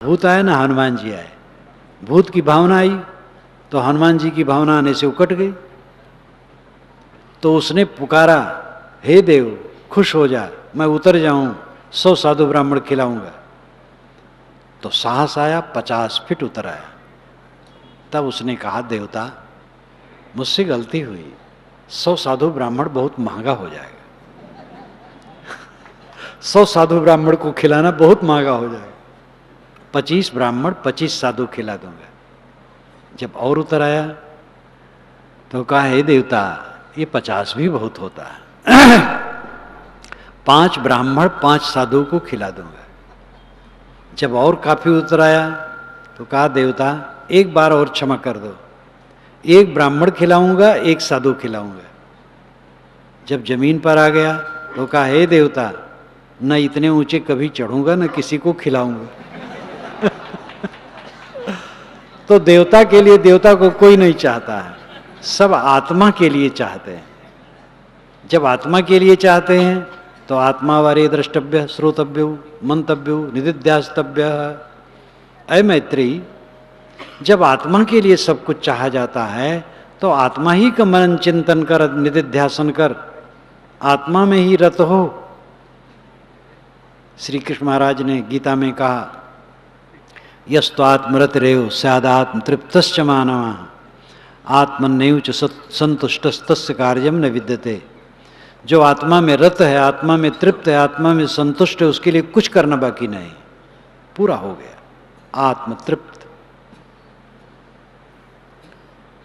भूत आया ना हनुमान जी आए। भूत की भावना आई तो हनुमान जी की भावना आने से उकट गई। तो उसने पुकारा, हे देव खुश हो जा, मैं उतर जाऊं, 100 साधु ब्राह्मण खिलाऊंगा। तो साहस आया, 50 फीट उतर आया। तब उसने कहा, देवता मुझसे गलती हुई, 100 साधु ब्राह्मण बहुत महंगा हो जाएगा। 100 साधु ब्राह्मण को खिलाना बहुत महंगा हो जाएगा। 25 ब्राह्मण 25 साधु खिला दूंगा। जब और उतर आया तो कहा, हे देवता ये 50 भी बहुत होता है। 5 ब्राह्मण 5 साधु को खिला दूंगा। जब और काफी उतर आया तो कहा, देवता एक बार और क्षमा कर दो, 1 ब्राह्मण खिलाऊंगा 1 साधु खिलाऊंगा। जब जमीन पर आ गया तो कहा, हे देवता न इतने ऊंचे कभी चढ़ूंगा न किसी को खिलाऊंगा। तो देवता के लिए देवता को कोई नहीं चाहता है, सब आत्मा के लिए चाहते हैं। जब आत्मा के लिए चाहते हैं तो आत्मा वारे द्रष्टव्य श्रोतव्य मंतव्य निदिध्यास्तव्य। अय मैत्री, जब आत्मा के लिए सब कुछ चाहा जाता है तो आत्मा ही का मनन चिंतन कर, निदिध्यासन कर, आत्मा में ही रत हो। श्री कृष्ण महाराज ने गीता में कहा, यस्त्वात्मरत रेव स्यादात्म तृप्तश्च मानवः आत्मन्यव च संतुष्टस्तस्य कार्यम न विद्यते। जो आत्मा में रत है, आत्मा में तृप्त है, आत्मा में संतुष्ट है, उसके लिए कुछ करना बाकी नहीं, पूरा हो गया, आत्म तृप्त।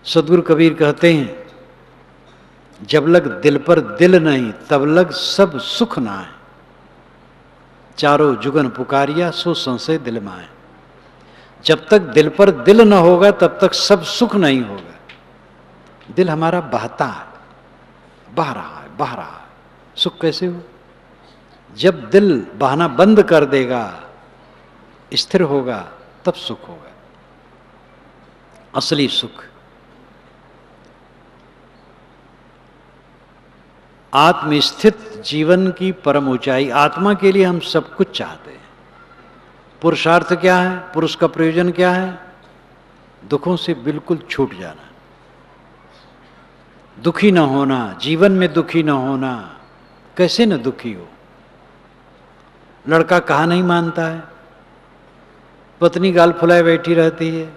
सदगुरु कबीर कहते हैं, जब लग दिल पर दिल नहीं तब लग सब सुख ना है, चारों जुगन पुकारिया सो संशय दिल माए। जब तक दिल पर दिल न होगा तब तक सब सुख नहीं होगा। दिल हमारा बहता है, बह रहा है, बह रहा है, सुख कैसे हो? जब दिल बहना बंद कर देगा, स्थिर होगा, तब सुख होगा, असली सुख। आत्मस्थित जीवन की परम ऊंचाई। आत्मा के लिए हम सब कुछ चाहते हैं। पुरुषार्थ क्या है? पुरुष का प्रयोजन क्या है? दुखों से बिल्कुल छूट जाना, दुखी न होना, जीवन में दुखी न होना। कैसे न दुखी हो? लड़का कहा नहीं मानता है, पत्नी गाल फुलाए बैठी रहती है,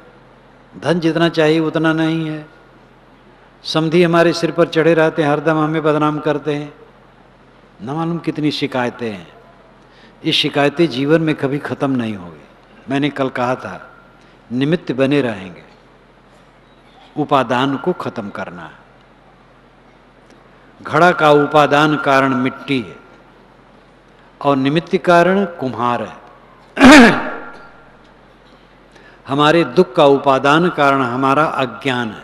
धन जितना चाहिए उतना नहीं है, समधी हमारे सिर पर चढ़े रहते हैं, हरदम हमें बदनाम करते हैं, न मालूम कितनी शिकायतें हैं। ये शिकायतें जीवन में कभी खत्म नहीं होगी। मैंने कल कहा था, निमित्त बने रहेंगे, उपादान को खत्म करना है। घड़ा का उपादान कारण मिट्टी है और निमित्त कारण कुम्हार है। हमारे दुख का उपादान कारण हमारा अज्ञान है,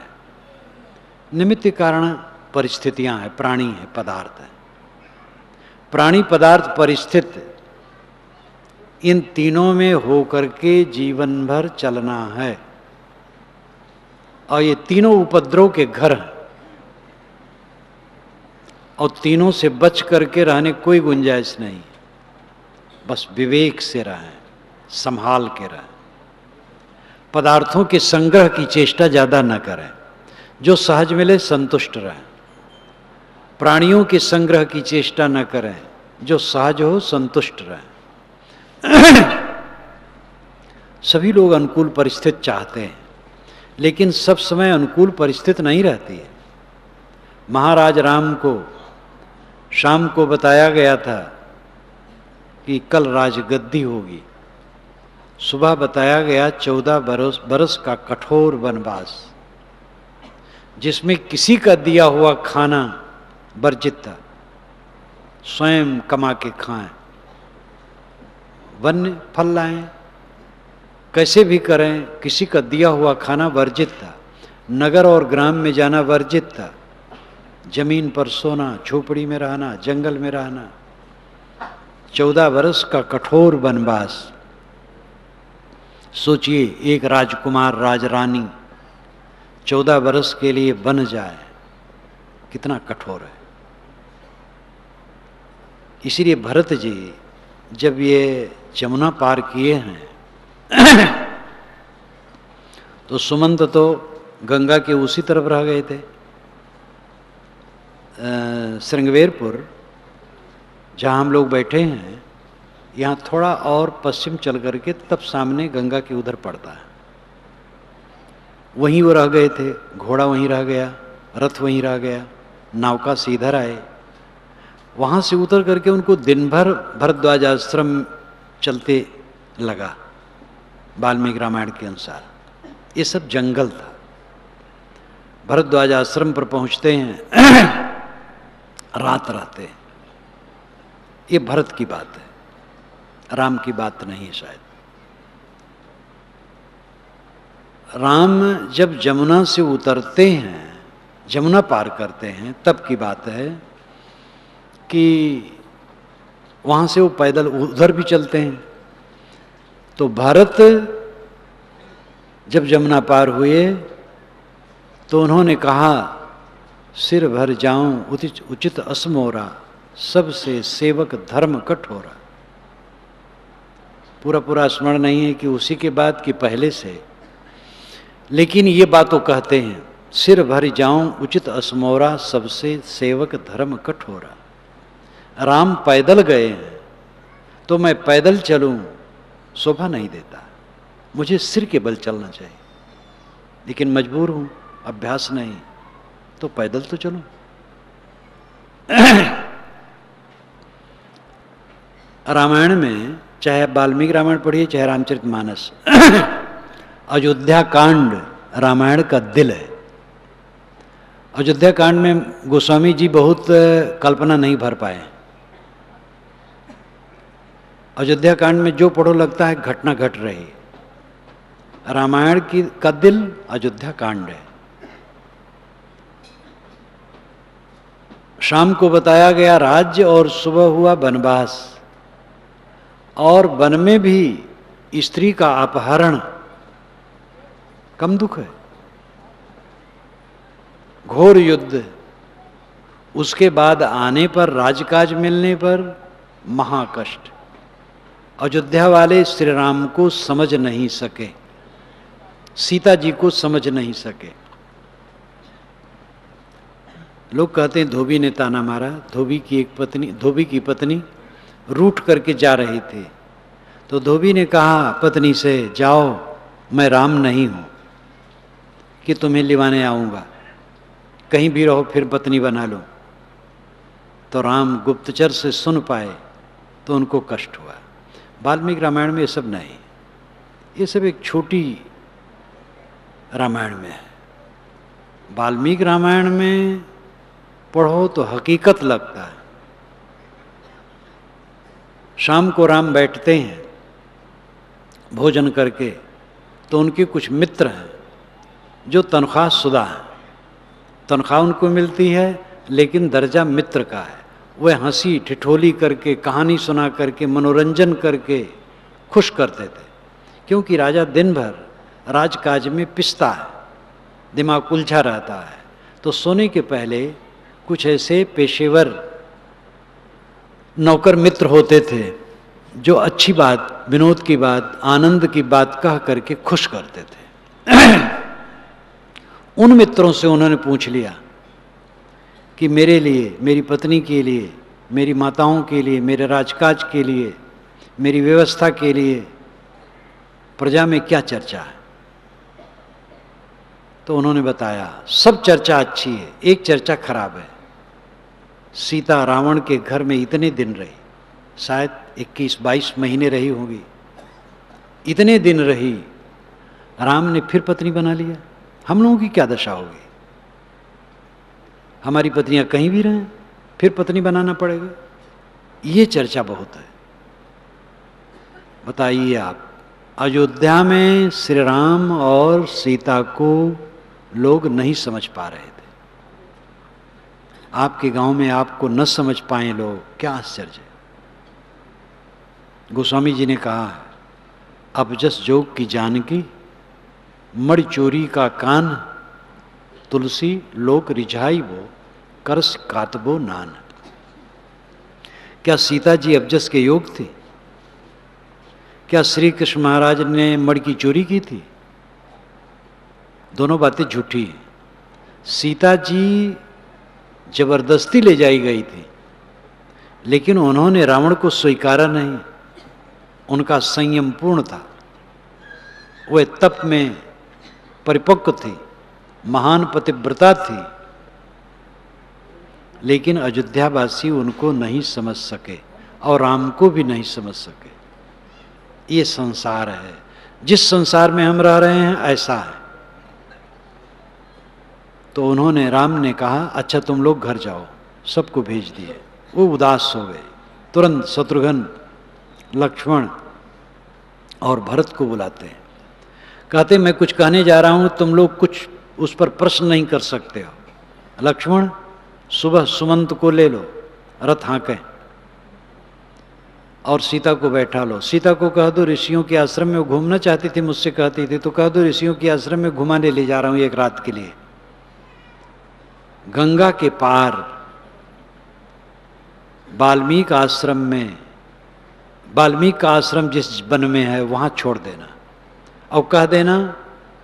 निमित्त कारण परिस्थितियां हैं, प्राणी है, पदार्थ है। प्राणी, पदार्थ, परिस्थिति, इन तीनों में होकर के जीवन भर चलना है। और ये तीनों उपद्रव के घर हैं और तीनों से बच करके रहने कोई गुंजाइश नहीं। बस विवेक से रहें, संभाल के रहें, पदार्थों के संग्रह की चेष्टा ज्यादा न करें, जो सहज मिले संतुष्ट रहें। प्राणियों के संग्रह की चेष्टा न करें, जो सहज हो संतुष्ट रहें। सभी लोग अनुकूल परिस्थिति चाहते हैं, लेकिन सब समय अनुकूल परिस्थिति नहीं रहती है। महाराज राम को शाम को बताया गया था कि कल राजगद्दी होगी। सुबह बताया गया 14 बरस का कठोर वनवास, जिसमें किसी का दिया हुआ खाना वर्जित था, स्वयं कमा के खाएं, वन्य फल लाएं, कैसे भी करें, किसी का दिया हुआ खाना वर्जित था। नगर और ग्राम में जाना वर्जित था, जमीन पर सोना, झोपड़ी में रहना, जंगल में रहना। 14 बरस का कठोर वनवास। सोचिए, एक राजकुमार, राजरानी 14 बरस के लिए बन जाए, कितना कठोर है। इसीलिए भरत जी जब ये जमुना पार किए हैं तो सुमंत तो गंगा के उसी तरफ रह गए थे, श्रृंगवेरपुर जहाँ हम लोग बैठे हैं, यहाँ थोड़ा और पश्चिम चल करके तब सामने गंगा के उधर पड़ता है। वहीं वो रह गए थे, घोड़ा वहीं रह गया, रथ वहीं रह गया, नौका से इधर आए। वहाँ से उतर करके उनको दिन भर भरद्वाज आश्रम चलते लगा। वाल्मीकि रामायण के अनुसार ये सब जंगल था। भरद्वाज आश्रम पर पहुँचते हैं, रात रहते हैं। ये भरत की बात है, राम की बात नहीं है शायद। राम जब जमुना से उतरते हैं, जमुना पार करते हैं, तब की बात है कि वहाँ से वो पैदल उधर भी चलते हैं। तो भरत जब जमुना पार हुए तो उन्होंने कहा, सिर भर जाऊं उचित असमोरा, सबसे सेवक धर्म कठोरा। पूरा पूरा स्मरण नहीं है कि उसी के बाद कि पहले से, लेकिन ये बातों कहते हैं, सिर भर जाऊं उचित असमोरा, सबसे सेवक धर्म कठोरा। राम पैदल गए हैं तो मैं पैदल चलूं शोभा नहीं देता, मुझे सिर के बल चलना चाहिए, लेकिन मजबूर हूं, अभ्यास नहीं, तो पैदल तो चलूं। रामायण में चाहे वाल्मीकि रामायण पढ़िए चाहे रामचरितमानस, अयोध्या कांड रामायण का दिल है। अयोध्या कांड में गोस्वामी जी बहुत कल्पना नहीं भर पाए। अयोध्या कांड में जो पढ़ो लगता है घटना घट रही। रामायण की का दिल अयोध्या कांड है। शाम को बताया गया राज्य और सुबह हुआ वनवास, और वन में भी स्त्री का अपहरण कम दुख है। घोर युद्ध, उसके बाद आने पर राजकाज मिलने पर महाकष्ट। अयोध्या वाले श्री राम को समझ नहीं सके, सीता जी को समझ नहीं सके। लोग कहते हैं धोबी ने ताना मारा। धोबी की पत्नी रूठ करके जा रही थी, तो धोबी ने कहा पत्नी से, जाओ, मैं राम नहीं हूं कि तुम्हें लिवाने आऊंगा, कहीं भी रहो फिर पत्नी बना लो। तो राम गुप्तचर से सुन पाए तो उनको कष्ट हुआ। वाल्मीकि रामायण में ये सब नहीं, ये सब एक छोटी रामायण में है। वाल्मीकि रामायण में पढ़ो तो हकीकत लगता है। शाम को राम बैठते हैं भोजन करके, तो उनके कुछ मित्र हैं जो तनख्वाह शुदा हैं। तनख्वाह उनको मिलती है लेकिन दर्जा मित्र का है। वह हंसी ठिठोली करके, कहानी सुना करके, मनोरंजन करके खुश करते थे, क्योंकि राजा दिन भर राजकाज में पिसता है, दिमाग उलझा रहता है। तो सोने के पहले कुछ ऐसे पेशेवर नौकर मित्र होते थे जो अच्छी बात, विनोद की बात, आनंद की बात कह करके खुश करते थे। उन मित्रों से उन्होंने पूछ लिया कि मेरे लिए, मेरी पत्नी के लिए, मेरी माताओं के लिए, मेरे राजकाज के लिए, मेरी व्यवस्था के लिए प्रजा में क्या चर्चा है। तो उन्होंने बताया सब चर्चा अच्छी है, एक चर्चा खराब है। सीता रावण के घर में इतने दिन रही, शायद 21-22 महीने रही होगी, इतने दिन रही, राम ने फिर पत्नी बना लिया। हम लोगों की क्या दशा होगी? हमारी पत्नियां कहीं भी रहें, फिर पत्नी बनाना पड़ेगा। ये चर्चा बहुत है। बताइए आप, अयोध्या में श्री राम और सीता को लोग नहीं समझ पा रहे थे। आपके गांव में आपको न समझ पाए लोग, क्या आश्चर्य है। गोस्वामी जी ने कहा, अब जस जोग की जानकी, मणि चोरी का कान, तुलसी लोक रिझाई वो, करस कातबो नान। क्या सीता जी अबजस के योग थे? क्या श्री कृष्ण महाराज ने मणि की चोरी की थी? दोनों बातें झूठी हैं। सीता जी जबरदस्ती ले जाई गई थी, लेकिन उन्होंने रावण को स्वीकारा नहीं। उनका संयम पूर्ण था, वे तप में परिपक्व थी, महान पतिव्रता थी, लेकिन अयोध्यावासी उनको नहीं समझ सके और राम को भी नहीं समझ सके। ये संसार है, जिस संसार में हम रह रहे हैं ऐसा है। तो उन्होंने, राम ने कहा अच्छा तुम लोग घर जाओ, सबको भेज दिए। वो उदास हो गए। तुरंत शत्रुघ्न, लक्ष्मण और भरत को बुलाते हैं। कहते मैं कुछ कहने जा रहा हूं, तुम लोग कुछ उस पर प्रश्न नहीं कर सकते हो। लक्ष्मण, सुबह सुमंत को ले लो, रथ हाँके, और सीता को बैठा लो। सीता को कह दो ऋषियों के आश्रम में, वो घूमना चाहती थी, मुझसे कहती थी, तो कह दो ऋषियों के आश्रम में घुमाने ले जा रहा हूं एक रात के लिए। गंगा के पार वाल्मीकि आश्रम में, वाल्मीकि का आश्रम जिस वन में है वहां छोड़ देना, और कह देना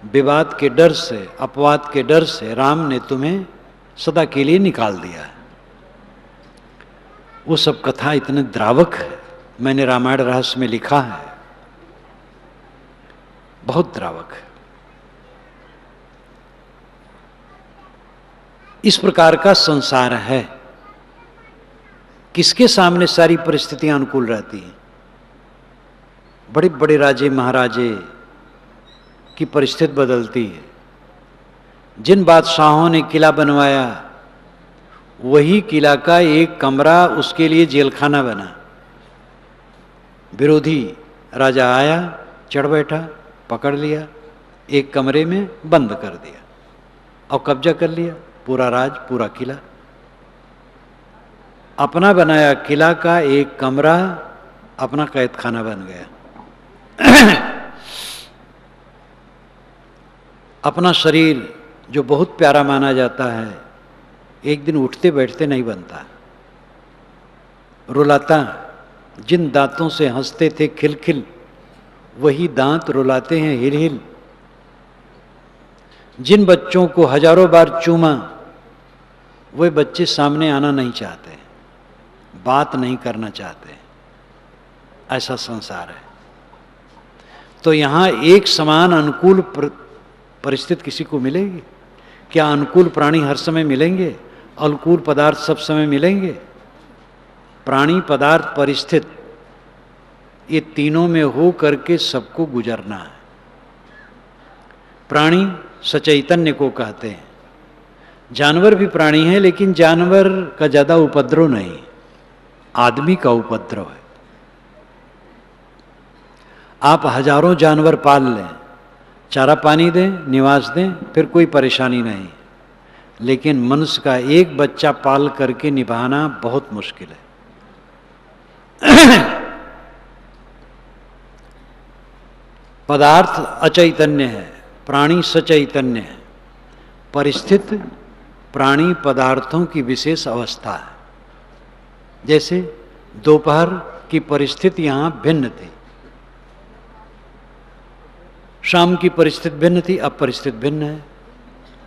विवाद के डर से, अपवाद के डर से राम ने तुम्हें सदा के लिए निकाल दिया है। वो सब कथा इतने द्रावक है, मैंने रामायण रहस्य में लिखा है, बहुत द्रावक है। इस प्रकार का संसार है। किसके सामने सारी परिस्थितियां अनुकूल रहती हैं? बड़े बड़े राजे महाराजे की परिस्थिति बदलती है। जिन बादशाहों ने किला बनवाया, वही किला का एक कमरा उसके लिए जेलखाना बना। विरोधी राजा आया, चढ़ बैठा, पकड़ लिया, एक कमरे में बंद कर दिया और कब्जा कर लिया पूरा राज, पूरा किला। अपना बनाया किला का एक कमरा अपना कैद खाना बन गया। अपना शरीर जो बहुत प्यारा माना जाता है, एक दिन उठते बैठते नहीं बनता, रुलाता। जिन दांतों से हंसते थे खिलखिल, वही दांत रुलाते हैं हिल हिल। जिन बच्चों को हजारों बार चूमा, वे बच्चे सामने आना नहीं चाहते, बात नहीं करना चाहते। ऐसा संसार है। तो यहां एक समान अनुकूल परिस्थिति किसी को मिलेगी क्या? अनुकूल प्राणी हर समय मिलेंगे? अनुकूल पदार्थ सब समय मिलेंगे? प्राणी, पदार्थ, परिस्थिति, ये तीनों में हो करके सबको गुजरना है। प्राणी सचैतन्य को कहते हैं। जानवर भी प्राणी है, लेकिन जानवर का ज्यादा उपद्रव नहीं, आदमी का उपद्रव है। आप हजारों जानवर पाल लें, चारा पानी दें, निवास दें, फिर कोई परेशानी नहीं, लेकिन मनुष्य का एक बच्चा पाल करके निभाना बहुत मुश्किल है। पदार्थ अचैतन्य है, प्राणी सचैतन्य है। परिस्थिति प्राणी पदार्थों की विशेष अवस्था है। जैसे दोपहर की परिस्थिति यहां भिन्न थी, शाम की परिस्थिति भिन्न थी, अब परिस्थिति भिन्न है।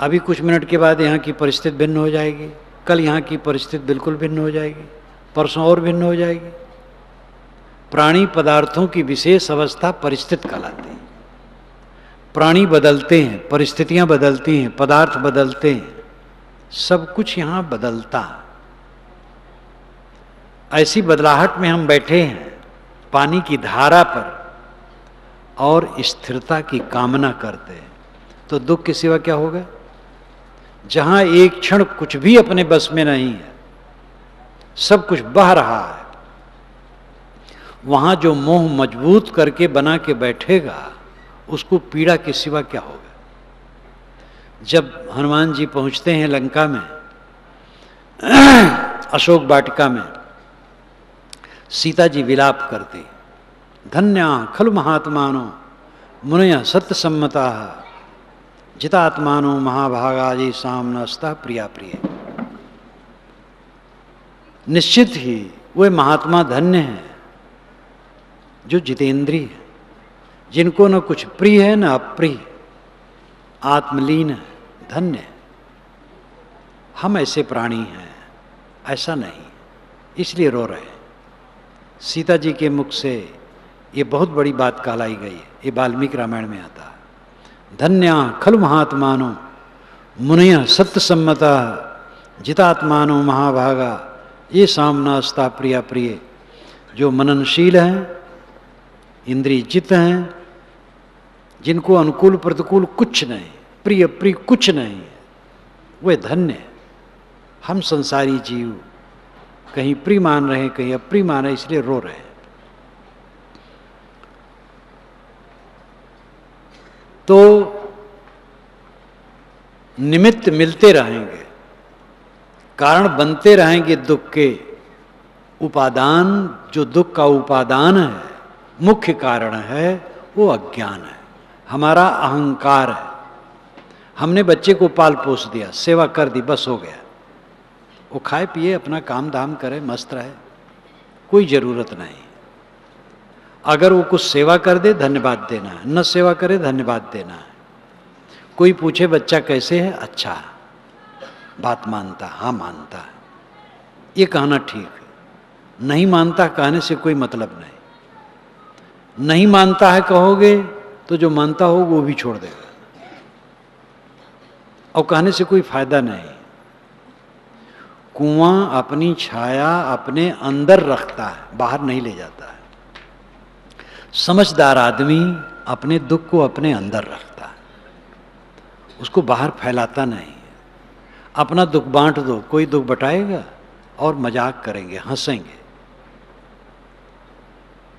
अभी कुछ मिनट के बाद यहाँ की परिस्थिति भिन्न हो जाएगी, कल यहाँ की परिस्थिति बिल्कुल भिन्न हो जाएगी, परसों और भिन्न हो जाएगी। प्राणी पदार्थों की विशेष अवस्था परिस्थिति कहलाती है। प्राणी बदलते हैं, परिस्थितियां बदलती हैं, पदार्थ बदलते हैं, सब कुछ यहां बदलता है। ऐसी बदलाहट में हम बैठे हैं पानी की धारा पर और स्थिरता की कामना करते हैं, तो दुख के सिवा क्या होगा? जहां एक क्षण कुछ भी अपने बस में नहीं है, सब कुछ बह रहा है, वहां जो मोह मजबूत करके बना के बैठेगा, उसको पीड़ा के सिवा क्या होगा? जब हनुमान जी पहुंचते हैं लंका में, अशोक वाटिका में, सीता जी विलाप करती, धन्या खलु महात्मानो मुनय सत्य सम्मता जितात्मानो महाभागाजी सामनस्ता प्रिया प्रिय। निश्चित ही वे महात्मा धन्य हैं जो जितेंद्रिय है, जिनको न कुछ प्रिय है न अप्रिय, आत्मलीन है, धन्य है। हम ऐसे प्राणी हैं, ऐसा नहीं, इसलिए रो रहे हैं। सीता जी के मुख से ये बहुत बड़ी बात कहलाई गई है, ये वाल्मीकि रामायण में आता है। धन्या खलु महात्मानो मुनय सत्य सम्मता जितात्मानो महाभागा ये सामनास्ता प्रिया प्रिय। जो मननशील हैं, इंद्रिय जित हैं, जिनको अनुकूल प्रतिकूल कुछ नहीं, प्रिय प्रिय कुछ नहीं, वे धन्य है। हम संसारी जीव कहीं प्रिय मान रहे हैं, कहीं अप्रिय मान रहे हैं, इसलिए रो रहे हैं। तो निमित्त मिलते रहेंगे, कारण बनते रहेंगे दुख के। उपादान, जो दुख का उपादान है, मुख्य कारण है, वो अज्ञान है, हमारा अहंकार है। हमने बच्चे को पाल पोस दिया, सेवा कर दी, बस हो गया। वो खाए पिए, अपना काम धाम करे, मस्त रहे, कोई जरूरत नहीं। अगर वो कुछ सेवा कर दे, धन्यवाद देना है, न सेवा करे, धन्यवाद देना है। कोई पूछे बच्चा कैसे है, अच्छा, बात मानता, हाँ मानता है, ये कहना ठीक है। नहीं मानता कहने से कोई मतलब नहीं। नहीं मानता है कहोगे तो जो मानता हो वो भी छोड़ देगा, और कहने से कोई फायदा नहीं। कुआं अपनी छाया अपने अंदर रखता है, बाहर नहीं ले जाता है। समझदार आदमी अपने दुख को अपने अंदर रखता है, उसको बाहर फैलाता नहीं। अपना दुख बांट दो, कोई दुख बटाएगा और मजाक करेंगे, हंसेंगे।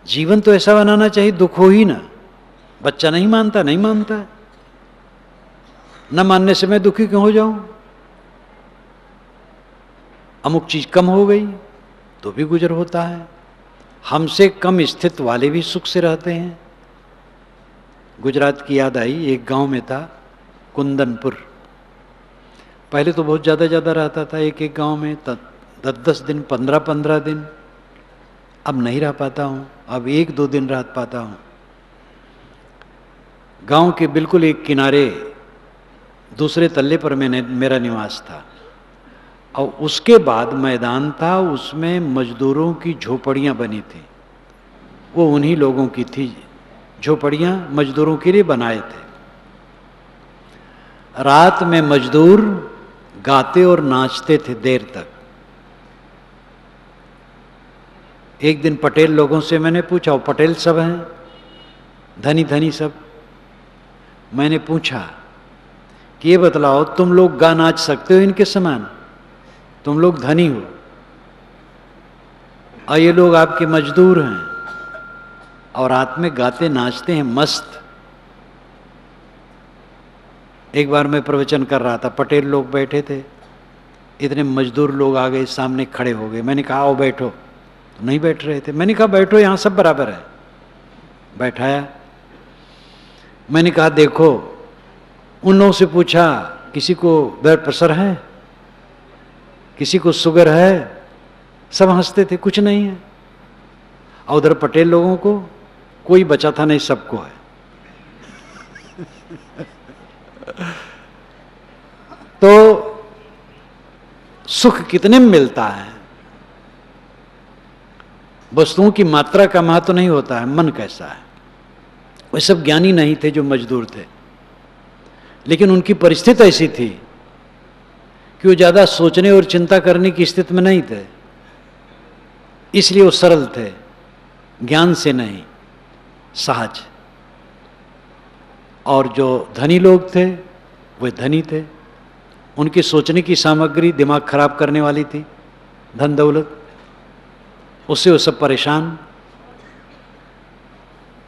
जीवन तो ऐसा बनाना चाहिए दुख हो ही ना। बच्चा नहीं मानता, नहीं मानता, न मानने से मैं दुखी क्यों हो जाऊं? अमुक चीज कम हो गई तो भी गुजर होता है। हमसे कम स्थित वाले भी सुख से रहते हैं। गुजरात की याद आई, एक गांव में था कुंदनपुर। पहले तो बहुत ज़्यादा रहता था एक एक गांव में, 10-10 दिन, 15-15 दिन। अब नहीं रह पाता हूँ, अब 1-2 दिन रह पाता हूँ। गांव के बिल्कुल एक किनारे दूसरे तल्ले पर मेरा निवास था, और उसके बाद मैदान था, उसमें मजदूरों की झोपड़ियाँ बनी थी। वो उन्हीं लोगों की थी, झोपड़ियाँ मजदूरों के लिए बनाए थे। रात में मजदूर गाते और नाचते थे देर तक। एक दिन पटेल लोगों से मैंने पूछा, वो पटेल सब हैं, धनी धनी सब। मैंने पूछा कि ये बतलाओ, तुम लोग गा नाच सकते हो इनके समान? तुम लोग धनी हो और ये लोग आपके मजदूर हैं, और रात में गाते नाचते हैं मस्त। एक बार मैं प्रवचन कर रहा था, पटेल लोग बैठे थे, इतने मजदूर लोग आ गए, सामने खड़े हो गए। मैंने कहा आओ बैठो, तो नहीं बैठ रहे थे। मैंने कहा बैठो, यहाँ सब बराबर है। बैठाया। मैंने कहा देखो, उन लोगों से पूछा किसी को ब्लड प्रेशर है, किसी को शुगर है? सब हंसते थे, कुछ नहीं है। और उधर पटेल लोगों को कोई बचा था नहीं, सबको है। तो सुख कितने में मिलता है? वस्तुओं की मात्रा का महत्व नहीं होता है, मन कैसा है। वे सब ज्ञानी नहीं थे जो मजदूर थे, लेकिन उनकी परिस्थिति ऐसी थी कि वो ज्यादा सोचने और चिंता करने की स्थिति में नहीं थे, इसलिए वो सरल थे, ज्ञान से नहीं, सहज। और जो धनी लोग थे वे धनी थे, उनकी सोचने की सामग्री दिमाग खराब करने वाली थी, धन दौलत, उससे वो सब परेशान।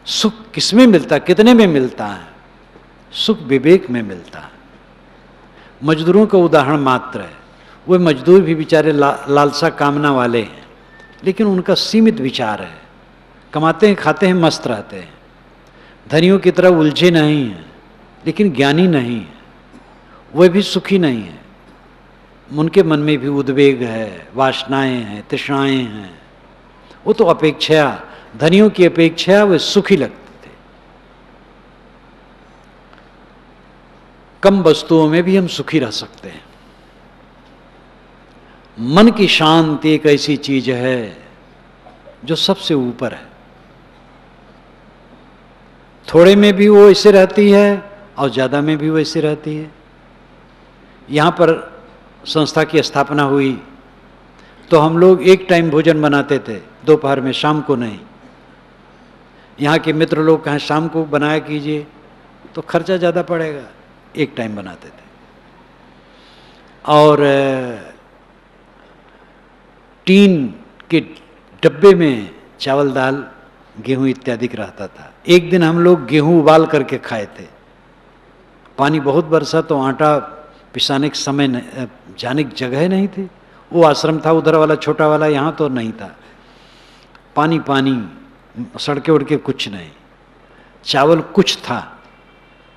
सुख किसमें मिलता, कितने में मिलता है? सुख विवेक में मिलता है। मजदूरों का उदाहरण मात्र है। वे मजदूर भी बेचारे लालसा कामना वाले हैं, लेकिन उनका सीमित विचार है, कमाते हैं, खाते हैं, मस्त रहते हैं। धनियों की तरह उलझे नहीं हैं, लेकिन ज्ञानी नहीं है, वे भी सुखी नहीं है। उनके मन में भी उद्वेग है, वासनाएं हैं, तृष्णाएं हैं। वो तो अपेक्षा, धनियों की अपेक्षा वे सुखी लगते थे। कम वस्तुओं में भी हम सुखी रह सकते हैं। मन की शांति एक ऐसी चीज है जो सबसे ऊपर है। थोड़े में भी वो ऐसे रहती है और ज्यादा में भी वो ऐसे रहती है। यहां पर संस्था की स्थापना हुई तो हम लोग एक टाइम भोजन बनाते थे, दोपहर में, शाम को नहीं। यहाँ के मित्र लोग कहें शाम को बनाया कीजिए तो खर्चा ज़्यादा पड़ेगा, एक टाइम बनाते थे। और टीन के डब्बे में चावल दाल गेहूं इत्यादि रहता था। एक दिन हम लोग गेहूं उबाल करके खाए थे। पानी बहुत बरसा तो आटा पिसाने के समय जाने की जगह नहीं थी। वो आश्रम था उधर वाला छोटा वाला, यहाँ तो नहीं था। पानी पानी, सड़के उड़के कुछ नहीं, चावल कुछ था।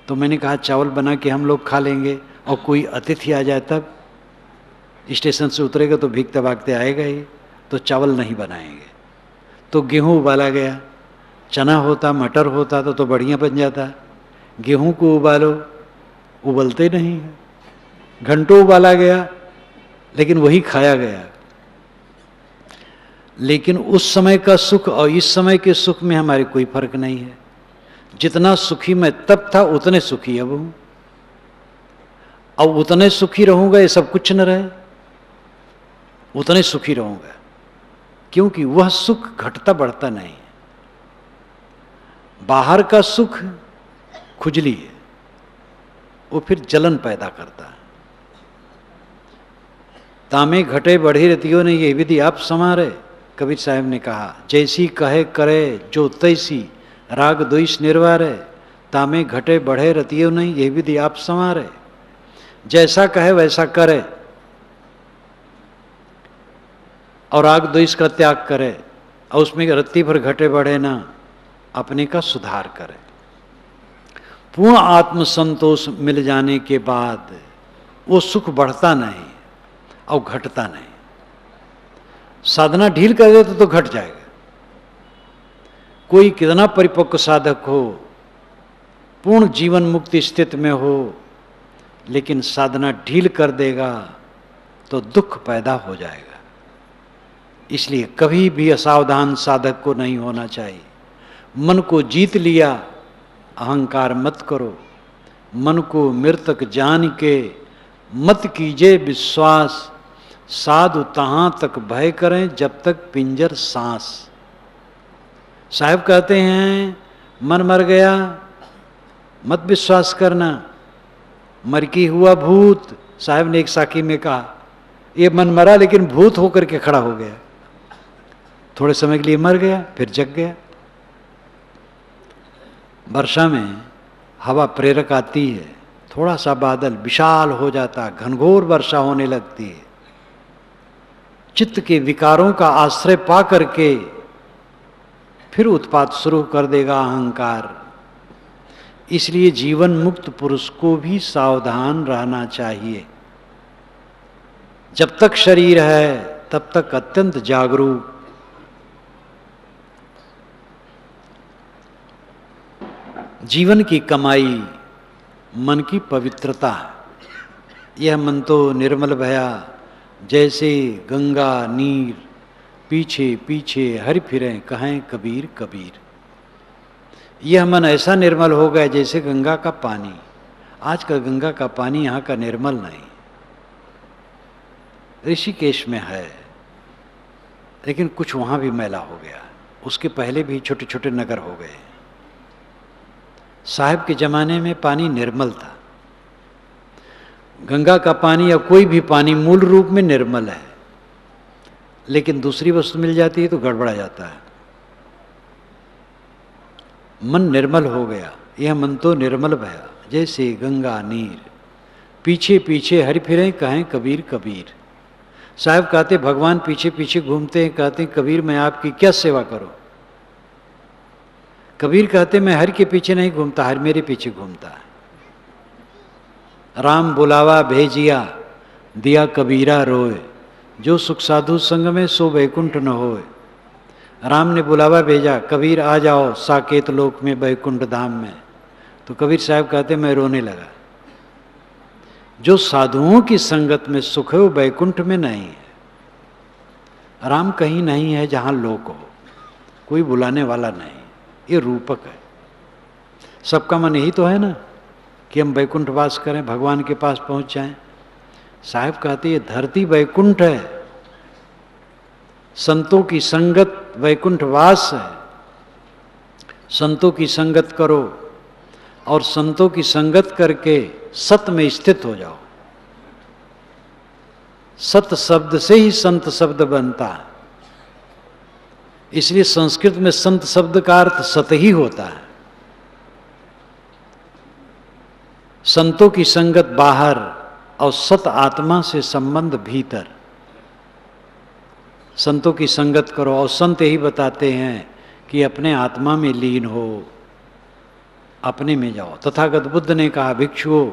तो मैंने कहा चावल बना के हम लोग खा लेंगे, और कोई अतिथि आ जाए तब, स्टेशन से उतरेगा तो भीगते भागते आएगा ही, तो चावल नहीं बनाएंगे। तो गेहूं उबाला गया। चना होता, मटर होता तो बढ़िया बन जाता। गेहूं को उबालो, उबलते नहीं है। घंटों उबाला गया लेकिन वही खाया गया। लेकिन उस समय का सुख और इस समय के सुख में हमारे कोई फर्क नहीं है। जितना सुखी मैं तब था उतने सुखी अब हूं, और उतने सुखी रहूंगा ये सब कुछ न रहे, उतने सुखी रहूंगा। क्योंकि वह सुख घटता बढ़ता नहीं है। बाहर का सुख खुजली है, वो फिर जलन पैदा करता है। तामे घटे बढ़ी रतियों ने ये विधि आप संवारे, कबीर साहब ने कहा। जैसी कहे करे जो तैसी, राग द्वेष निर्वारे। तामे घटे बढ़े रतियों नहीं ये विधि आप संवारे। जैसा कहे वैसा करे और राग द्वेष का त्याग करे, और उसमें रत्ती भर घटे बढ़े ना, अपने का सुधार करे। पूर्ण आत्मसंतोष मिल जाने के बाद वो सुख बढ़ता नहीं और घटता नहीं। साधना ढील कर दे तो घट जाएगा। कोई कितना परिपक्व साधक हो, पूर्ण जीवन मुक्ति स्थिति में हो, लेकिन साधना ढील कर देगा तो दुख पैदा हो जाएगा। इसलिए कभी भी असावधान साधक को नहीं होना चाहिए। मन को जीत लिया, अहंकार मत करो। मन को मृतक जान के मत कीजिए विश्वास। साधु तहां तक भय करें जब तक पिंजर सांस। साहब कहते हैं मन मर गया मत विश्वास करना, मरकी हुआ भूत। साहब ने एक साखी में कहा ये मन मरा लेकिन भूत होकर के खड़ा हो गया। थोड़े समय के लिए मर गया फिर जग गया। वर्षा में हवा प्रेरक आती है, थोड़ा सा बादल विशाल हो जाता, घनघोर वर्षा होने लगती है। चित्त के विकारों का आश्रय पा करके फिर उत्पात शुरू कर देगा अहंकार। इसलिए जीवन मुक्त पुरुष को भी सावधान रहना चाहिए। जब तक शरीर है तब तक अत्यंत जागरूक। जीवन की कमाई मन की पवित्रता है। यह मन तो निर्मल भया जैसे गंगा नीर, पीछे पीछे हर फिरें कहें कबीर कबीर। यह मन ऐसा निर्मल हो गया जैसे गंगा का पानी। आज का गंगा का पानी यहाँ का निर्मल नहीं, ऋषिकेश में है, लेकिन कुछ वहाँ भी मैला हो गया। उसके पहले भी छोटे छोटे नगर हो गए। साहब के जमाने में पानी निर्मल था। गंगा का पानी या कोई भी पानी मूल रूप में निर्मल है, लेकिन दूसरी वस्तु मिल जाती है तो गड़बड़ा जाता है। मन निर्मल हो गया। यह मन तो निर्मल भया जैसे गंगा नीर, पीछे पीछे हरि फिरें कहें कबीर कबीर। साहब कहते भगवान पीछे पीछे घूमते हैं, कहते हैं कबीर मैं आपकी क्या सेवा करूं। कबीर कहते मैं हर के पीछे नहीं घूमता, हर मेरे पीछे घूमता है। राम बुलावा भेजिया दिया कबीरा रोए, जो सुख साधु संग में सो वैकुंठ न होए। राम ने बुलावा भेजा, कबीर आ जाओ साकेत लोक में वैकुंठ धाम में। तो कबीर साहब कहते मैं रोने लगा। जो साधुओं की संगत में सुख है वो वैकुंठ में नहीं है। राम कहीं नहीं है जहां लोक हो, कोई बुलाने वाला नहीं, ये रूपक है। सबका मन यही तो है ना कि हम वैकुंठ वास करें, भगवान के पास पहुंच जाएं। साहब कहते ये धरती वैकुंठ है, संतों की संगत वैकुंठ वास है। संतों की संगत करो और संतों की संगत करके सत में स्थित हो जाओ। सत शब्द से ही संत शब्द बनता है, इसलिए संस्कृत में संत शब्द का अर्थ सत ही होता है। संतों की संगत बाहर और सत आत्मा से संबंध भीतर। संतों की संगत करो और संत यही बताते हैं कि अपने आत्मा में लीन हो, अपने में जाओ। तथागत बुद्ध ने कहा भिक्षुओं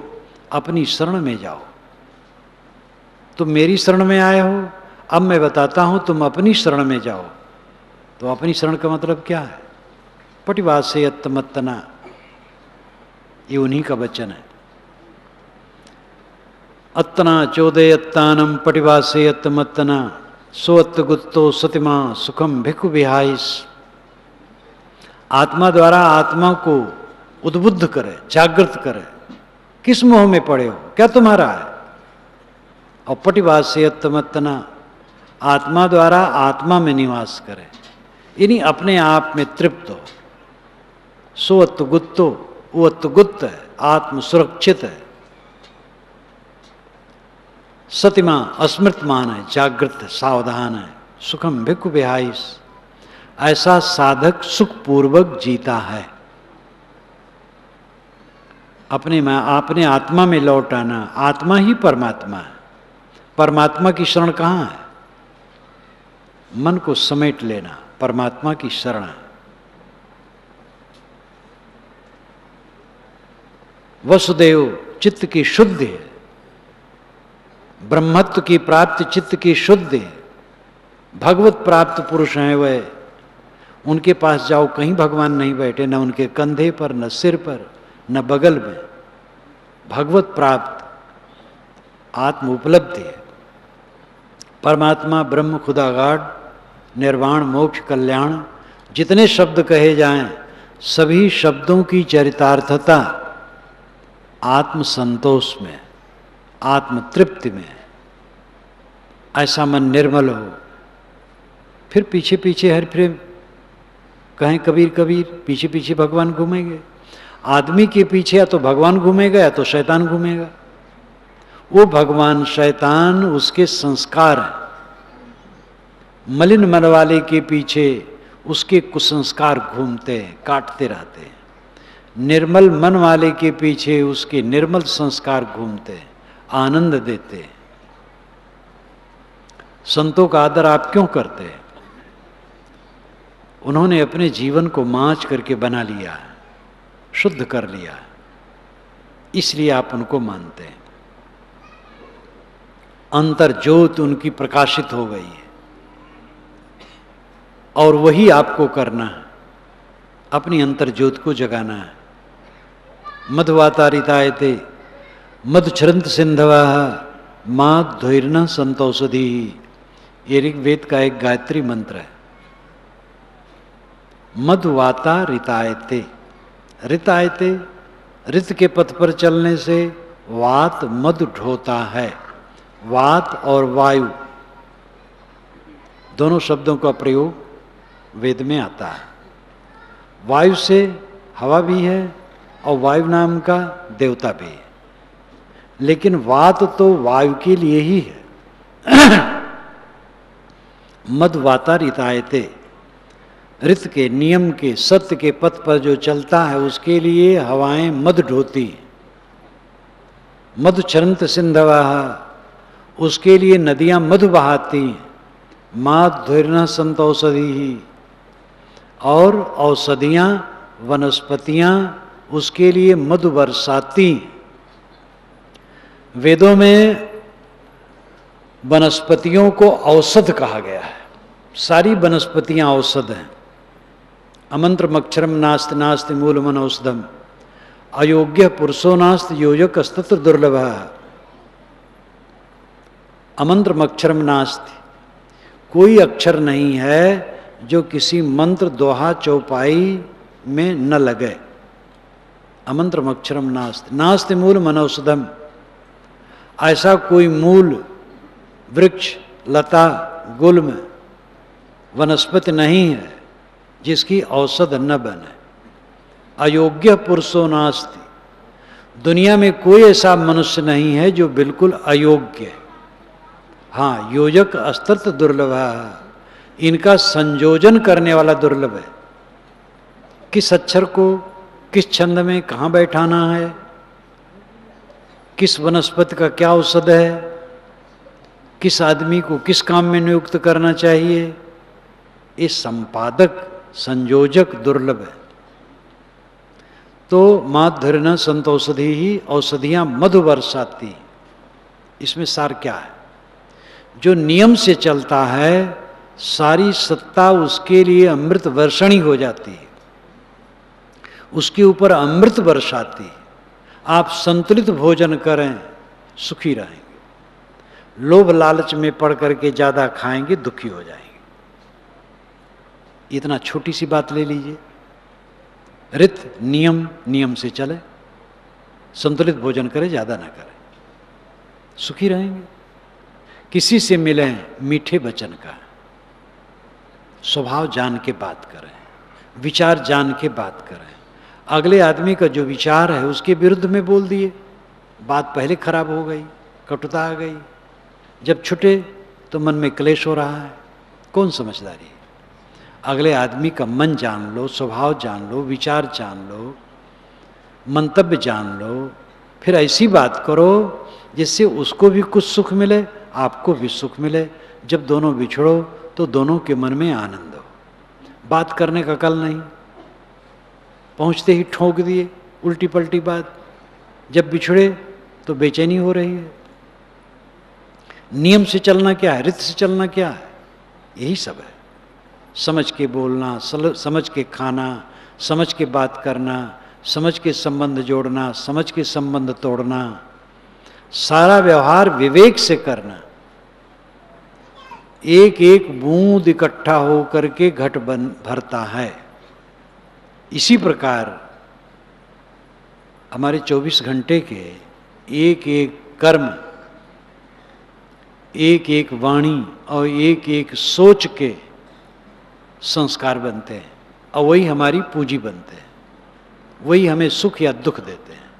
अपनी शरण में जाओ। तुम मेरी शरण में आए हो, अब मैं बताता हूं तुम अपनी शरण में जाओ। तो अपनी शरण का मतलब क्या है? पटिवासेयत्तमत्तना, ये उन्हीं का वचन है। अत्तना चोदयत्तानम पटिवासेयत्तमत्तना सोअत्तगुत्तो सतिमा सुखम भिक्खु विहाइस। आत्मा द्वारा आत्मा को उद्बुद्ध करे, जागृत करे। किस मोह में पड़े हो, क्या तुम्हारा है? और पटिवासेयत्तमत्तना, आत्मा द्वारा आत्मा में निवास करे, यानी अपने आप में तृप्त हो। सोअत्तगुत्तो, वो अत्तगुत्त है, आत्म सुरक्षित है। सतिमा अस्मृतमान है, जागृत है, सावधान है। सुखम भिक्खु विहाइस, ऐसा साधक सुखपूर्वक जीता है। अपने में आपने आत्मा में लौट आना। आत्मा ही परमात्मा है। परमात्मा की शरण कहाँ है? मन को समेट लेना परमात्मा की शरण है। वसुदेव चित्त की शुद्धि है, ब्रह्मत्व की प्राप्ति चित्त की शुद्धि है। भगवत प्राप्त पुरुष हैं वह, उनके पास जाओ कहीं भगवान नहीं बैठे, न उनके कंधे पर, न सिर पर, न बगल में। भगवत प्राप्त आत्म उपलब्धि है। परमात्मा, ब्रह्म, खुदागाड, निर्वाण, मोक्ष, कल्याण, जितने शब्द कहे जाएं सभी शब्दों की चरितार्थता आत्म संतोष में, आत्म तृप्ति में। ऐसा मन निर्मल हो। फिर पीछे पीछे हर फिर कहें कबीर कबीर, पीछे पीछे भगवान घूमेंगे। आदमी के पीछे या तो भगवान घूमेगा या तो शैतान घूमेगा। वो भगवान शैतान उसके संस्कार हैं। मलिन मन वाले के पीछे उसके कुसंस्कार घूमते हैं, काटते रहते हैं। निर्मल मन वाले के पीछे उसके निर्मल संस्कार घूमते हैं, आनंद देते हैं। संतों का आदर आप क्यों करते हैं? उन्होंने अपने जीवन को मांच करके बना लिया है, शुद्ध कर लिया है, इसलिए आप उनको मानते हैं। अंतर ज्योत उनकी प्रकाशित हो गई है और वही आपको करना है, अपनी अंतर ज्योत को जगाना है। मधुवातारितायते मधुचरंत सिंधवा माध्वैर्न संतौषधि, ये ऋग्वेद का एक गायत्री मंत्र है। मधुवाता रितायते, रितायते ऋत के पथ पर चलने से वात मधु ढोता है। वात और वायु दोनों शब्दों का प्रयोग वेद में आता है। वायु से हवा भी है और वायु नाम का देवता भी है, लेकिन वात तो वायु के लिए ही है। मधुवाता रितायते, ऋत के नियम के सत्य के पथ पर जो चलता है उसके लिए हवाएं मधु ढोती। मधुचरंत सिंधवा, उसके लिए नदियां मधु बहाती। माध्वैर्न संतौषधि, और औषधियां वनस्पतियां उसके लिए मधु बरसाती। वेदों में वनस्पतियों को औषध कहा गया है। सारी वनस्पतियां औषध हैं। अमंत्रम अक्षरम नास्ति नास्ति मूलमन औषधम, अयोग्य पुरुषो नास्ति योजक स्तत्र दुर्लभ। अमंत्रमक्षरम नास्ति, कोई अक्षर नहीं है जो किसी मंत्र दोहा चौपाई में न लगे। अमंत्रमक्षरम नास्ति, नास्ति मूल मनौषधम, ऐसा कोई मूल वृक्ष लता गुल्म वनस्पति नहीं है जिसकी औषध न बने। अयोग्य पुरुषो नास्ति, दुनिया में कोई ऐसा मनुष्य नहीं है जो बिल्कुल अयोग्य है। हाँ, योजक अस्त्र दुर्लभ है, इनका संयोजन करने वाला दुर्लभ है। किस अक्षर को किस छंद में कहाँ बैठाना है, किस वनस्पति का क्या औषध है, किस आदमी को किस काम में नियुक्त करना चाहिए, ये संपादक संयोजक दुर्लभ है। तो माधुर्य संतौषधि ही औषधियां मधु बरसाती। इसमें सार क्या है? जो नियम से चलता है सारी सत्ता उसके लिए अमृत वर्षणी हो जाती है, उसके ऊपर अमृत बरसाती है। आप संतुलित भोजन करें सुखी रहेंगे, लोभ लालच में पड़ करके ज्यादा खाएंगे दुखी हो जाएंगे। इतना छोटी सी बात ले लीजिए, रित नियम, नियम से चले, संतुलित भोजन करें ज्यादा ना करें, सुखी रहेंगे। किसी से मिलें मीठे वचन का, स्वभाव जान के बात करें, विचार जान के बात करें। अगले आदमी का जो विचार है उसके विरुद्ध में बोल दिए, बात पहले खराब हो गई, कटुता आ गई। जब छुटे तो मन में क्लेश हो रहा है, कौन समझदारी है? अगले आदमी का मन जान लो, स्वभाव जान लो, विचार जान लो, मंतव्य जान लो, फिर ऐसी बात करो जिससे उसको भी कुछ सुख मिले, आपको भी सुख मिले। जब दोनों बिछड़ो तो दोनों के मन में आनंद हो। बात करने का कल नहीं, पहुंचते ही ठोक दिए उल्टी पलटी बात, जब बिछड़े तो बेचैनी हो रही है। नियम से चलना क्या है, रित से चलना क्या है? यही सब है। समझ के बोलना, समझ के खाना, समझ के बात करना, समझ के संबंध जोड़ना, समझ के संबंध तोड़ना, सारा व्यवहार विवेक से करना। एक एक बूंद इकट्ठा हो करके घट भरता है। इसी प्रकार हमारे 24 घंटे के एक एक कर्म, एक एक वाणी और एक एक सोच के संस्कार बनते हैं, और वही हमारी पूंजी बनते हैं, वही हमें सुख या दुख देते हैं।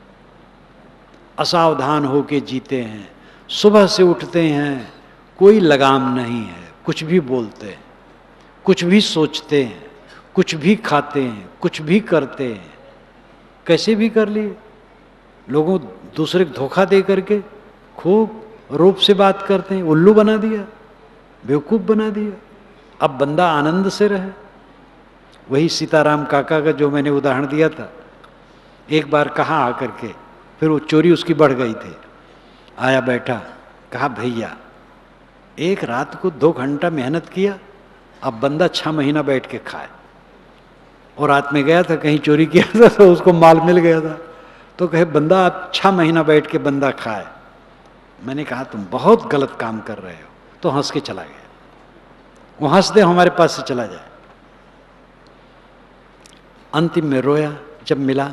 असावधान होके जीते हैं, सुबह से उठते हैं, कोई लगाम नहीं है, कुछ भी बोलते हैं, कुछ भी सोचते हैं, कुछ भी खाते हैं, कुछ भी करते हैं, कैसे भी कर लिए। लोगों दूसरे को धोखा दे करके खूब रूप से बात करते हैं, उल्लू बना दिया, बेवकूफ बना दिया। अब बंदा आनंद से रहे। वही सीताराम काका का जो मैंने उदाहरण दिया था, एक बार कहा आकर के, फिर वो चोरी उसकी बढ़ गई थी, आया बैठा, कहा भैया एक रात को 2 घंटा मेहनत किया, अब बंदा 6 महीना बैठ के खाए। और रात में गया था कहीं चोरी किया था तो उसको माल मिल गया था, तो कहे बंदा आप 6 महीना बैठ के बंदा खाए। मैंने कहा तुम बहुत गलत काम कर रहे हो, तो हंस के चला गया। वो हंस दे हमारे पास से चला जाए। अंतिम में रोया जब मिला,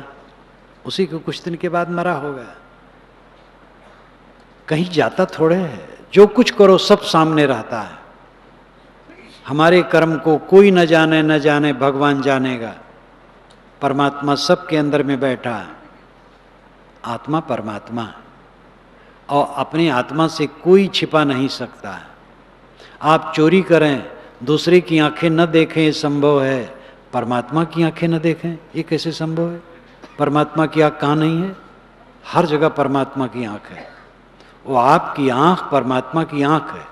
उसी को कुछ दिन के बाद मरा होगा। कहीं जाता थोड़े है, जो कुछ करो सब सामने रहता है। हमारे कर्म को कोई न जाने, न जाने भगवान जानेगा। परमात्मा सबके अंदर में बैठा है। आत्मा परमात्मा, और अपनी आत्मा से कोई छिपा नहीं सकता है। आप चोरी करें, दूसरे की आंखें न देखें, ये संभव है। परमात्मा की आंखें न देखें, ये कैसे संभव है? परमात्मा की आंख कहाँ नहीं है? हर जगह परमात्मा की आंख है। वो आपकी आंख परमात्मा की आंख है।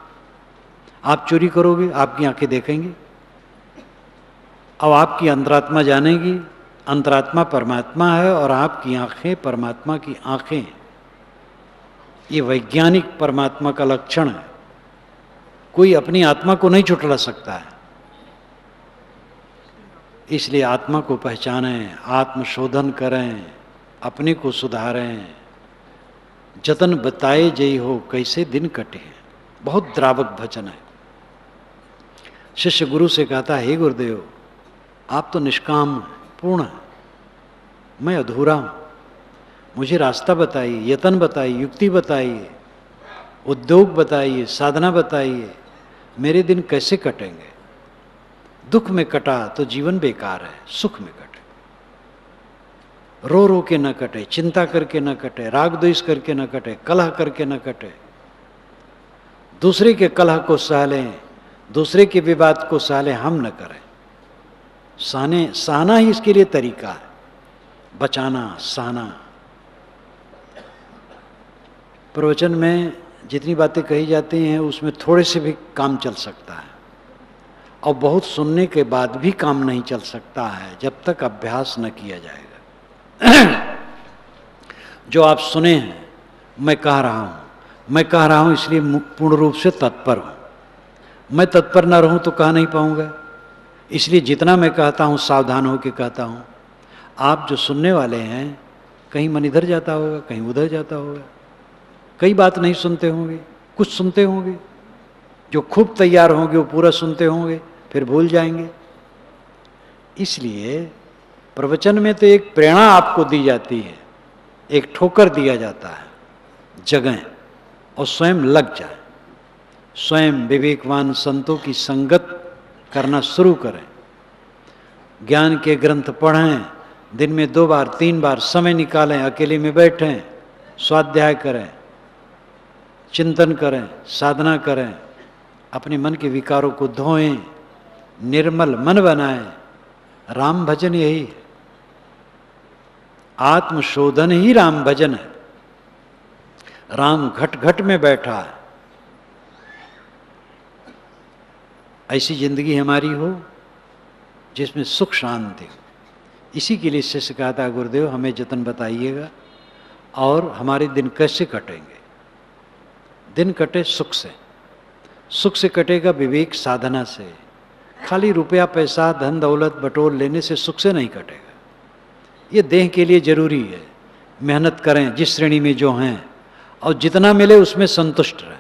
आप चोरी करोगे, आपकी आंखें देखेंगी, अब आपकी अंतरात्मा जानेगी। अंतरात्मा परमात्मा है और आपकी आंखें परमात्मा की आंखें। ये वैज्ञानिक परमात्मा का लक्षण है। कोई अपनी आत्मा को नहीं छुटला सकता है। इसलिए आत्मा को पहचानें, आत्मशोधन करें, अपने को सुधारें। जतन बताए जई हो कैसे दिन कटे। बहुत द्रावक भजन है। शिष्य गुरु से कहता है, हे गुरुदेव, आप तो निष्काम पूर्ण हैं, मैं अधूरा हूं, मुझे रास्ता बताइए, यतन बताइए, युक्ति बताइए, उद्योग बताइए, साधना बताइए, मेरे दिन कैसे कटेंगे। दुख में कटा तो जीवन बेकार है, सुख में कटे, रो रो के न कटे, चिंता करके न कटे, राग द्वेष करके न कटे, कलह करके न कटे। दूसरे के कलह को सह लें, दूसरे के विवाद को सह लें, हम न करें। सहना ही इसके लिए तरीका है, बचाना, सहना। प्रवचन में जितनी बातें कही जाती हैं उसमें थोड़े से भी काम चल सकता है, और बहुत सुनने के बाद भी काम नहीं चल सकता है जब तक अभ्यास न किया जाएगा। जो आप सुने हैं, मैं कह रहा हूं इसलिए पूर्ण रूप से तत्पर हूं। मैं तत्पर न रहूं तो कह नहीं पाऊंगा, इसलिए जितना मैं कहता हूं सावधान होकर कहता हूं। आप जो सुनने वाले हैं, कहीं मन इधर जाता होगा, कहीं उधर जाता होगा, कई बात नहीं सुनते होंगे, कुछ सुनते होंगे। जो खूब तैयार होंगे वो पूरा सुनते होंगे, फिर भूल जाएंगे। इसलिए प्रवचन में तो एक प्रेरणा आपको दी जाती है, एक ठोकर दिया जाता है, जगह और स्वयं लग जाए। स्वयं विवेकवान संतों की संगत करना शुरू करें, ज्ञान के ग्रंथ पढ़ें, दिन में 2 बार 3 बार समय निकालें, अकेले में बैठें, स्वाध्याय करें, चिंतन करें, साधना करें, अपने मन के विकारों को धोएं, निर्मल मन बनाएं। राम भजन यही है, आत्मशोधन ही राम भजन है। राम घट घट में बैठा है। ऐसी जिंदगी हमारी हो जिसमें सुख शांति हो। इसी के लिए शिष्य कहा था, गुरुदेव हमें जतन बताइएगा और हमारे दिन कैसे कटेंगे। दिन कटे सुख से, सुख से कटेगा विवेक साधना से। खाली रुपया पैसा धन दौलत बटोर लेने से सुख से नहीं कटेगा। ये देह के लिए जरूरी है, मेहनत करें जिस श्रेणी में जो हैं, और जितना मिले उसमें संतुष्ट रहें।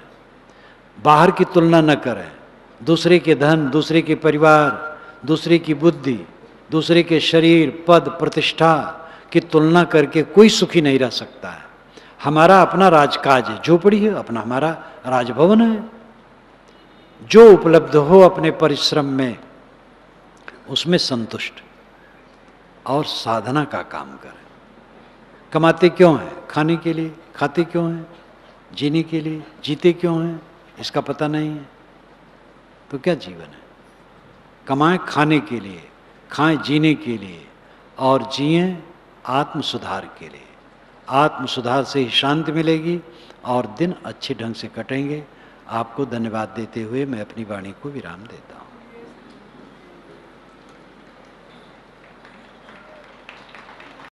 बाहर की तुलना न करें, दूसरे के धन, दूसरे के परिवार, दूसरे की बुद्धि, दूसरे के शरीर, पद, प्रतिष्ठा की तुलना करके कोई सुखी नहीं रह सकता है। हमारा अपना राजकाज है, झोपड़ी है अपना, हमारा राजभवन है। जो उपलब्ध हो अपने परिश्रम में, उसमें संतुष्ट और साधना का काम करें। कमाते क्यों हैं? खाने के लिए। खाते क्यों हैं? जीने के लिए। जीते क्यों हैं? इसका पता नहीं है तो क्या जीवन है? कमाएं खाने के लिए, खाएं जीने के लिए, और जिएं आत्म सुधार के लिए। आत्म सुधार से ही शांति मिलेगी और दिन अच्छे ढंग से कटेंगे। आपको धन्यवाद देते हुए मैं अपनी वाणी को विराम देता हूँ।